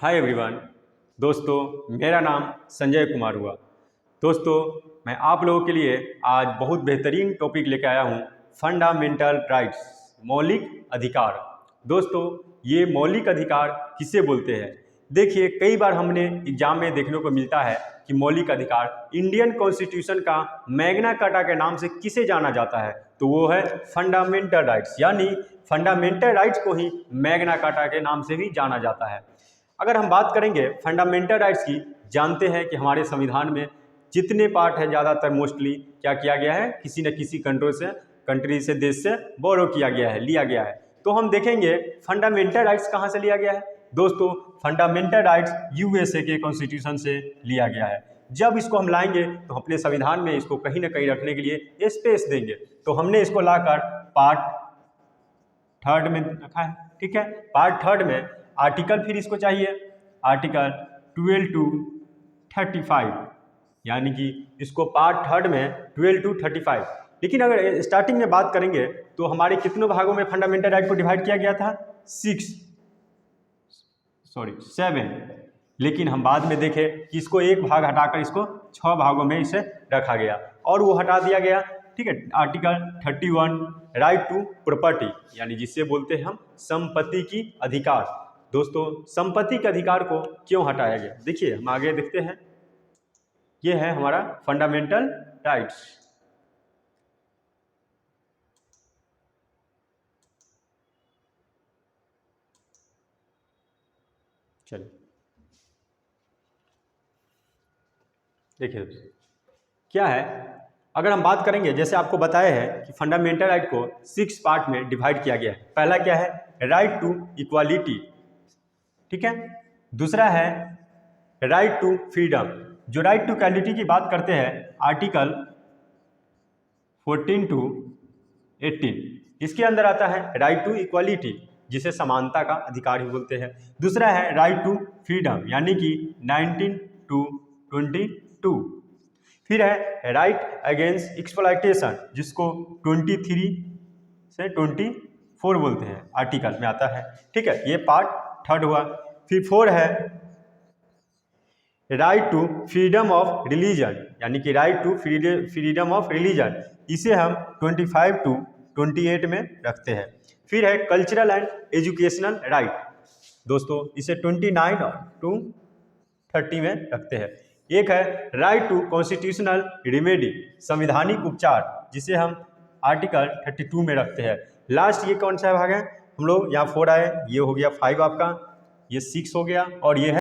Hi everyone. दोस्तों, मेरा नाम संजय कुमार हुआ। दोस्तों, मैं आप लोगों के लिए आज बहुत बेहतरीन टॉपिक लेकर आया हूँ, फंडामेंटल राइट्स, मौलिक अधिकार। दोस्तों, ये मौलिक अधिकार किसे बोलते हैं? देखिए, कई बार हमने एग्जाम में देखने को मिलता है कि मौलिक अधिकार इंडियन कॉन्स्टिट्यूशन का मैग्ना कार्टा के नाम से किसे जाना जाता है, तो वो है फंडामेंटल राइट्स। यानी फंडामेंटल राइट्स को ही मैग्ना कार्टा के नाम से भी जाना जाता है। अगर हम बात करेंगे फंडामेंटल राइट्स की, जानते हैं कि हमारे संविधान में जितने पार्ट है ज़्यादातर मोस्टली क्या किया गया है, किसी न किसी कंट्री से देश से बोरो किया गया है, लिया गया है। तो हम देखेंगे फंडामेंटल राइट्स कहाँ से लिया गया है। दोस्तों, फंडामेंटल राइट्स यूएसए के कॉन्स्टिट्यूशन से लिया गया है। जब इसको हम लाएंगे तो अपने संविधान में इसको कहीं ना कहीं रखने के लिए स्पेस देंगे, तो हमने इसको लाकर पार्ट 3 में रखा है। ठीक है, पार्ट 3 में आर्टिकल फिर इसको चाहिए आर्टिकल 12 to 35, यानी कि इसको पार्ट 3 में 12 to 35। लेकिन अगर स्टार्टिंग में बात करेंगे तो हमारे कितनों भागों में फंडामेंटल राइट को डिवाइड किया गया था? 7। लेकिन हम बाद में देखें कि इसको एक भाग हटाकर इसको 6 भागों में इसे रखा गया और वो हटा दिया गया। ठीक है, आर्टिकल 31 राइट टू प्रॉपर्टी, यानी जिससे बोलते हैं हम संपत्ति की अधिकार। दोस्तों, संपत्ति के अधिकार को क्यों हटाया गया? देखिए, हम आगे देखते हैं। ये है हमारा फंडामेंटल राइट्स। चलिए देखिए क्या है। अगर हम बात करेंगे, जैसे आपको बताया है कि फंडामेंटल राइट को 6 पार्ट में डिवाइड किया गया है। पहला क्या है? Right to equality. ठीक है, दूसरा है राइट टू फ्रीडम। जो राइट टू इक्वालिटी की बात करते हैं, आर्टिकल 14 to 18, इसके अंदर आता है राइट टू इक्वालिटी, जिसे समानता का अधिकार ही बोलते हैं। दूसरा है राइट टू फ्रीडम, यानी कि 19 to 22। फिर है राइट अगेंस्ट एक्सप्लॉयटेशन, जिसको 23 से 24 बोलते हैं, आर्टिकल में आता है। ठीक है, ये पार्ट 3 हुआ। फिर 4 है right to freedom of religion, यानी कि right to freedom of religion, इसे हम 25 to 28 में रखते हैं। फिर है कल्चरल एंड एजुकेशनल राइट। दोस्तों, इसे 29 to 30 में रखते हैं। एक है राइट टू कॉन्स्टिट्यूशनल रिमेडी, संवैधानिक उपचार, जिसे हम आर्टिकल 32 में रखते हैं। लास्ट ये कौन सा भाग है? हम लोग यहाँ 4 आए, ये हो गया 5 आपका, ये 6 हो गया, और ये है